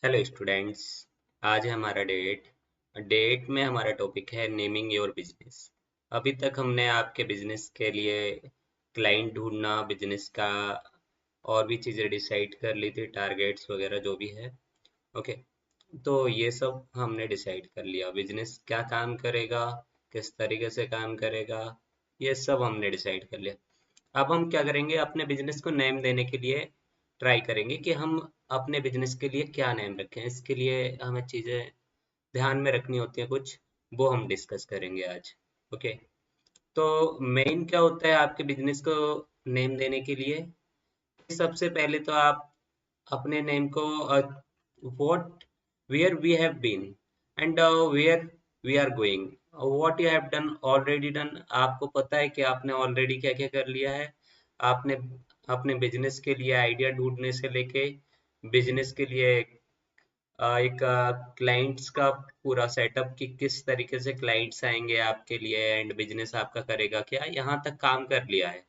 Hello students. आज है हमारा डेट में हमारा टॉपिक है नेमिंग योर बिजनेस। अभी तक हमने आपके बिजनेस के लिए क्लाइंट ढूंढना, बिजनेस का और भी चीज़ें डिसाइड कर ली थी, टारगेट्स वगैरह जो भी है। ओके, तो ये सब हमने डिसाइड कर लिया। बिजनेस क्या काम करेगा, किस तरीके से काम करेगा, ये सब हमने डिसाइड कर लिया। अब हम क्या करेंगे, अपने बिजनेस को नेम देने के लिए ट्राई करेंगे कि हम अपने बिजनेस के लिए क्या नेम रखें। इसके लिए हमें चीज़ें ध्यान में रखनी होती हैं कुछ, वो हम डिस्कस करेंगे आज। ओके, तो मेन क्या होता है आपके बिजनेस को नेम देने के लिए। सबसे पहले तो आप अपने नेम को what where we have been and where we are going, what you have done already done. आपको पता है कि आपने ऑलरेडी क्या क्या कर लिया है। आपने अपने बिजनेस के लिए आइडिया ढूंढने से लेके बिजनेस के लिए एक क्लाइंट्स का पूरा सेटअप कि किस तरीके से क्लाइंट्स आएंगे आपके लिए एंड बिजनेस आपका करेगा क्या, यहाँ तक काम कर लिया है।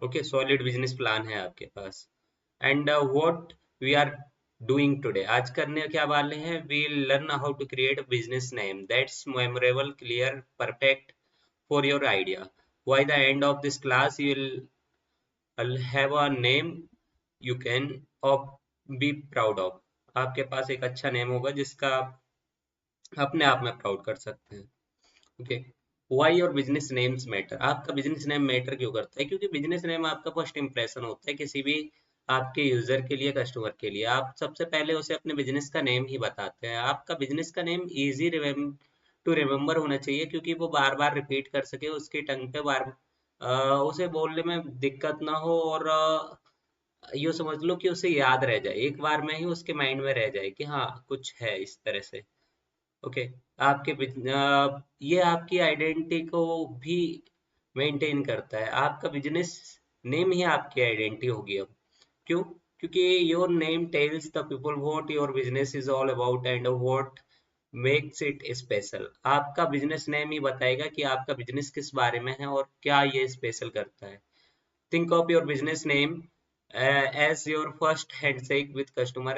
ओके, सॉलिड बिजनेस प्लान है आपके पास। And what we are doing today, आज करने क्या वाले हैं, we learn how to create business name that's memorable, clear, perfect for your idea. By the end of this class you will have a name you can be proud of. आपके पास एक अच्छा name होगा जिसका आप अपने आप में प्राउड कर सकते हैं। Okay, why your business names matter, आपका बिजनेस नेम मैटर क्यों करता है? क्योंकि बिजनेस नेम आपका फर्स्ट इंप्रेशन होता है किसी भी आपके यूजर के लिए, कस्टमर के लिए। आप सबसे पहले उसे अपने बिजनेस का नेम ही बताते हैं। आपका बिजनेस का नेम इजी टू रिमेम्बर होना चाहिए, क्योंकि वो बार बार रिपीट कर सके, उसके टंग पे उसे बोलने में दिक्कत ना हो, और यूँ समझ लो कि उसे याद रह जाए, एक बार में ही उसके माइंड में रह जाए कि हाँ कुछ है इस तरह से। ओके, ये आपकी आइडेंटिटी को भी मेंटेन करता है। आपका बिजनेस नेम ही आपकी आइडेंटिटी होगी अब। क्यों? क्योंकि your name tells the people what your business is all about and what makes it special. आपका बिजनेस नेम ही बताएगा कि आपका बिजनेस किस बारे में है और क्या ये स्पेशल करता है। Think of your business name as your first handshake with customer.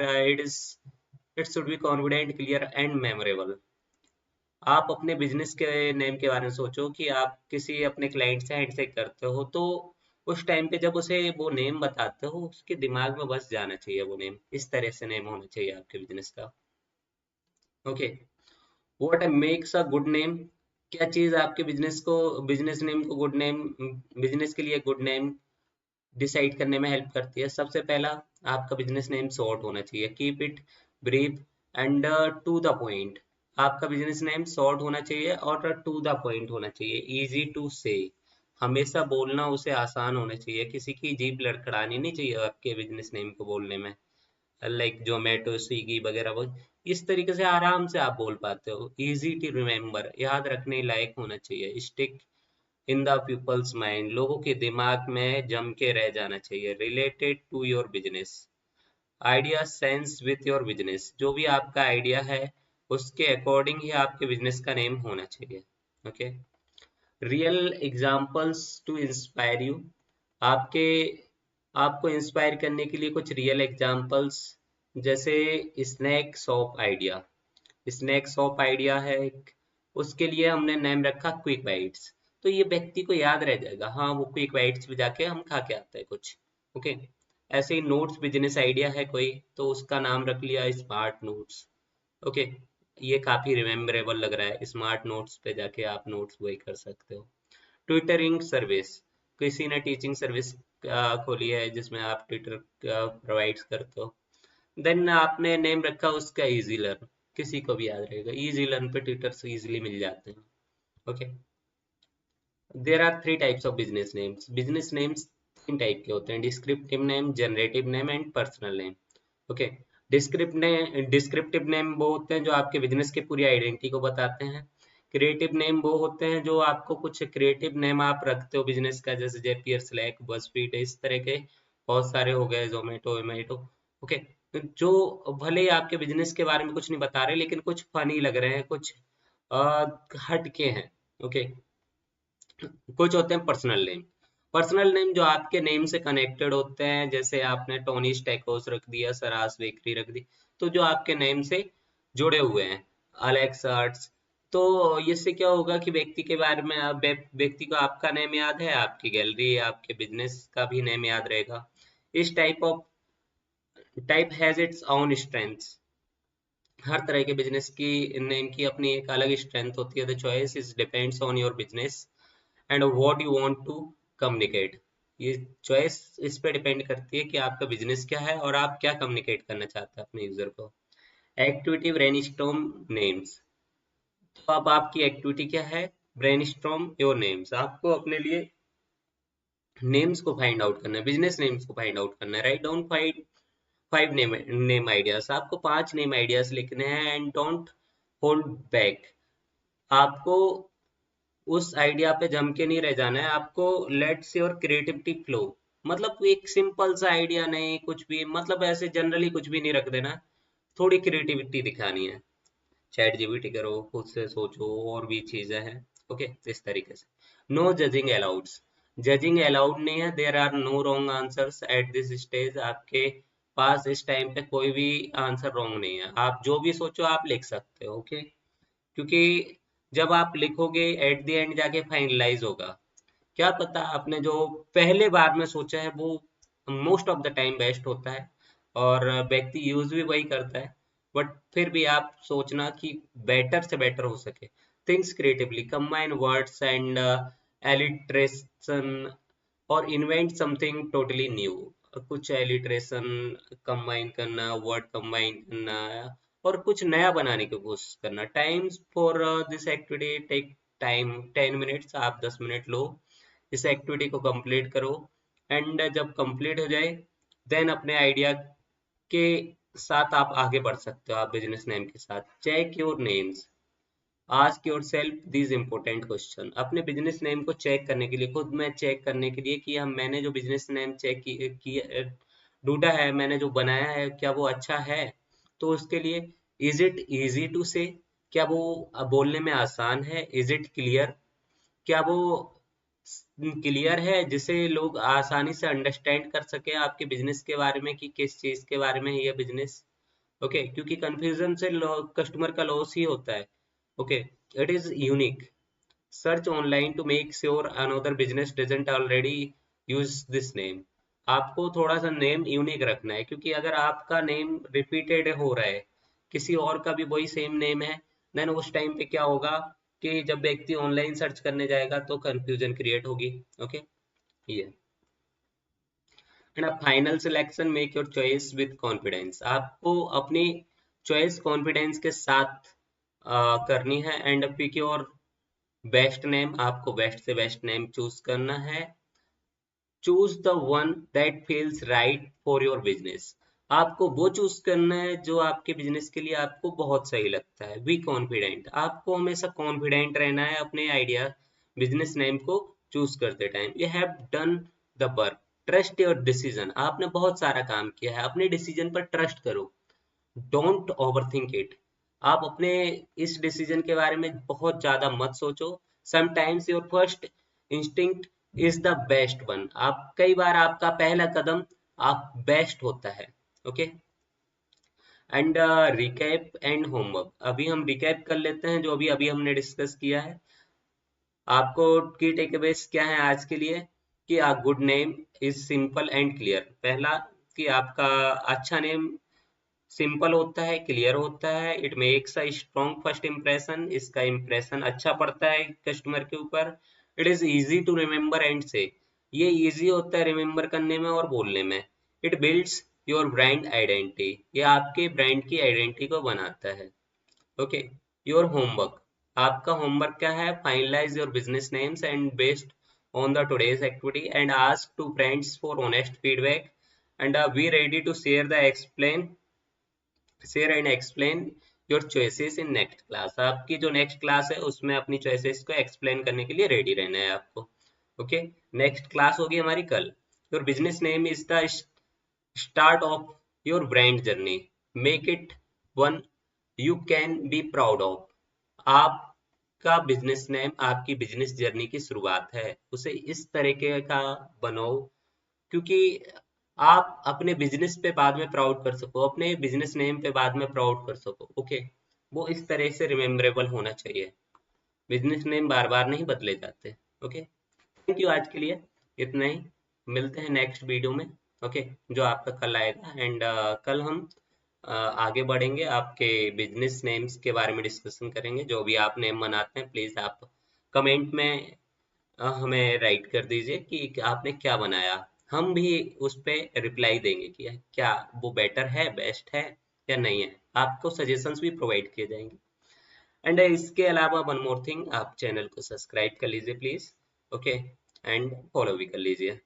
It should be confident, clear, and memorable. आप अपने बिजनेस के नेम के बारे में सोचो कि आप किसी अपने क्लाइंट से हैंडशेक करते हो, तो उस टाइम पे जब उसे वो नेम बताते हो, उसके दिमाग में बस जाना चाहिए वो नेम। इस तरह से नेम होना चाहिए आपके बिजनेस का। Okay, what makes a good name, क्या चीज आपके बिजनेस नेम को गुड नेम, बिजनेस के लिए गुड नेम डिसाइड करने में हेल्प करती है। सबसे पहला, आपका बिजनेस नेम शॉर्ट होना चाहिए। Keep it brief and to the point. आपका बिजनेस नेम शॉर्ट होना चाहिए और टू द पॉइंट होना चाहिए, इजी टू से। हमेशा बोलना उसे आसान होना चाहिए, किसी की जीभ लड़खड़ानी नहीं चाहिए आपके बिजनेस नेम को बोलने में। लाइक जोमेटो, स्विगी वगैरह, वो इस तरीके से आराम से आप बोल पाते हो। इजी टू रिमेम्बर, याद रखने लायक होना चाहिए। Stick in the people's mind, लोगों के दिमाग में जम के रह जाना चाहिए। Related to your business, idea sense with your business, जो भी आपका आइडिया है उसके अकॉर्डिंग ही आपके बिजनेस का नेम होना चाहिए। Okay, real examples to inspire you, आपके आपको इंस्पायर करने के लिए कुछ रियल एग्जांपल्स, जैसे snack shop idea. Snack shop idea है एक, उसके लिए हमने नेम रखा क्विक बाइट्स। तो ये व्यक्ति को याद रह जाएगा, हाँ वो क्विक बाइट्स पे जाके हम खा के आते हैं कुछ। ओके, ऐसे ही नोट्स बिजनेस आइडिया है कोई, तो उसका नाम रख लिया स्मार्ट नोट्स। ओके, ये काफी रिमेम्बरेबल लग रहा है, स्मार्ट नोट्स पे जाके आप नोट्स वही कर सकते हो। ट्विटरिंग सर्विस, किसी ने टीचिंग सर्विस खोली है जिसमें आप ट्विटर प्रोवाइड करते हो, देन आपने नेम रखा उसका इजी लर्न। किसी को भी याद रहेगा, इजी लर्न पे ट्विटर से इजीली मिल जाते हैं। Okay, there are three types of business names. Business names तीन टाइप के होते हैं, descriptive name, generative name and personal name. Okay, descriptive name वो होते हैं जो आपके बिजनेस की पूरी आइडेंटिटी को बताते हैं। क्रिएटिव नेम वो होते हैं जो आपको कुछ क्रिएटिव नेम आप रखते हो बिजनेस का, जैसे जेपियर, स्लैक, बजफीड, इस तरह के बहुत सारे हो गए, जोमेटो वेमेटो। ओके, जो भले ही आपके बिजनेस के बारे में कुछ नहीं बता रहे, लेकिन कुछ फनी लग रहे हैं, कुछ हट के हैं। ओके, कुछ होते हैं पर्सनल नेम। पर्सनल नेम जो आपके नेम से कनेक्टेड होते हैं, जैसे आपने टोनी स्टेकोस रख दिया, सरास बेकरी रख दी, तो जो आपके नेम से जुड़े हुए हैं, अलेक्स आर्ट्स, तो इससे क्या होगा कि व्यक्ति के बारे में व्यक्ति को आपका नेम याद है, आपकी गैलरी, आपके बिजनेस का भी नेम याद रहेगा। इस type has its own strengths. हर तरह के बिजनेस की नेम की अपनी एक अलग स्ट्रेंथ होती है। The choice is depends on your business and what you want to communicate. ये चॉइस इस पे डिपेंड करती है कि आपका बिजनेस क्या है और आप क्या कम्युनिकेट करना चाहते हैं अपने यूजर को। Activity brainstorm names. तो अब आपकी एक्टिविटी क्या है? Brainstorm your names. आपको अपने लिए नेम्स को फाइंड आउट करना है, बिजनेस नेम्स को फाइंड आउट करना है। Write down five name ideas. आपको 5 नेम आइडियाज लिखने हैं एंड डोंट होल्ड बैक। आपको उस आइडिया पे जम के नहीं रह जाना है, आपको लेट्स योर क्रिएटिविटी फ्लो। मतलब एक सिंपल सा आइडिया नहीं, कुछ भी मतलब ऐसे जनरली कुछ भी नहीं रख देना, थोड़ी क्रिएटिविटी दिखानी है। चैट जीपीटी करो, खुद से सोचो, और भी चीजें हैं। ओके, इस तरीके से। No judging allowed. Judging allowed नहीं है। There are no wrong answers at this stage. आपके पास इस टाइम पे कोई भी आंसर रॉन्ग नहीं है, आप जो भी सोचो आप लिख सकते हो। ओके, क्योंकि जब आप लिखोगे एट द एंड जाके फाइनलाइज होगा। क्या पता आपने जो पहले बार में सोचा है वो most of the time best होता है और व्यक्ति यूज भी वही करता है, बट फिर भी आप सोचना कि बेटर से बेटर हो सके। Thinks creatively, combine words and alliteration और इन्वेंट समथिंग टोटली न्यू। कुछ एलिट्रेशन कंबाइन करना, वर्ड कंबाइन करना और कुछ नया बनाने की कोशिश करना। Times for this activity take time 10 minutes. आप 10 मिनट लो, इस एक्टिविटी को कंप्लीट करो एंड जब कंप्लीट हो जाए देन अपने आइडिया के साथ आप आगे बढ़ सकते हो। आप बिजनेस नेम के साथ check your names. Ask yourself these important question. अपने बिजनेस नेम को चेक करने के लिए, खुद में चेक करने के लिए कि हम मैंने जो बिजनेस नेम चेक ढूंढा है, मैंने जो बनाया है, क्या वो अच्छा है? तो उसके लिए इज इट इजी टू से, क्या वो बोलने में आसान है? इज इट क्लियर, क्या वो क्लियर है जिसे लोग आसानी से अंडरस्टैंड कर सके आपके बिजनेस के बारे में कि किस चीज के बारे में है ये बिजनेस। ओके, क्योंकि कंफ्यूजन से कस्टमर का लॉस ही होता है। Okay, it is unique. Search online to make sure another business doesn't already use this name. आपको थोड़ा सा नेम यूनिक रखना है, क्योंकि अगर आपका नेम रिपीटेड हो रहा है, किसी और का भी वही सेम नेम है, देन उस टाइम पे क्या होगा कि जब व्यक्ति ऑनलाइन सर्च करने जाएगा तो कंफ्यूजन क्रिएट होगी। ओके, ये and final selection, make your choice with confidence. आपको अपनी चॉइस कॉन्फिडेंस के साथ करनी है and pick your best name. आपको बेस्ट से बेस्ट नेम चूज करना है। Choose the one that feels right for your business. आपको वो चूज करना है जो आपके बिजनेस के लिए आपको बहुत सही लगता है। Be confident. आपको हमेशा कॉन्फिडेंट रहना है अपने आइडिया बिजनेस नेम को चूज करते time. You have done the work, trust your decision. आपने बहुत सारा काम किया है, अपने डिसीजन पर ट्रस्ट करो। Don't overthink it. आप अपने इस डिसीजन के बारे में बहुत ज्यादा मत सोचो। Sometimes your first instinct is the best one. आप कई बार आपका पहला कदम आप बेस्ट होता है। Okay, and recap and homework. अभी हम रिकैप कर लेते हैं जो अभी अभी हमने डिस्कस किया है। आपको की टेकअवेज क्या है आज के लिए? कि a good name is simple and clear. पहला, कि आपका अच्छा नेम सिंपल होता है, क्लियर होता है। It makes a strong first impression. इसका इम्प्रेशन अच्छा पड़ता है कस्टमर के ऊपर। It is easy to remember and say. ये इजी होता है रिमेम्बर करने में और बोलने में। It builds your brand identity. ये आपके ब्रांड की आइडेंटिटी को बनाता है। Okay, your homework. आपका होमवर्क क्या है? Finalise your business names and based on the today's activity and ask to friends for honest feedback and be ready to share and explain your choices in next class. आपकी जो next class है उसमें अपनी choices को explain करने के लिए ready रहना है आपको। ओके, नेक्स्ट क्लास होगी हमारी कल। Your business name is the start of your brand journey. Make it one you can be proud of. आप आपका बिजनेस नेम आपकी बिजनेस जर्नी की शुरुआत है, उसे इस तरीके का बनाओ क्योंकि आप अपने बिजनेस पे बाद में प्राउड कर सको, अपने बिजनेस नेम पे बाद में प्राउड कर सको। ओके, वो इस तरह से रिमेम्बरेबल होना चाहिए। बिजनेस नेम बार बार नहीं बदले जाते। ओके, थैंक यू आज के लिए, इतना ही। मिलते हैं नेक्स्ट वीडियो में। ओके, जो आपका कल आएगा। एंड कल हम आगे बढ़ेंगे, आपके बिजनेस नेम्स के बारे में डिस्कशन करेंगे। जो भी आप नेम बनाते हैं प्लीज आप कमेंट में हमें राइट कर दीजिए कि आपने क्या बनाया। हम भी उस पे रिप्लाई देंगे कि क्या वो बेटर है, बेस्ट है या नहीं है। आपको सजेशंस भी प्रोवाइड किए जाएंगे। एंड इसके अलावा वन मोर थिंग, आप चैनल को सब्सक्राइब कर लीजिए प्लीज। ओके, एंड फॉलो भी कर लीजिए।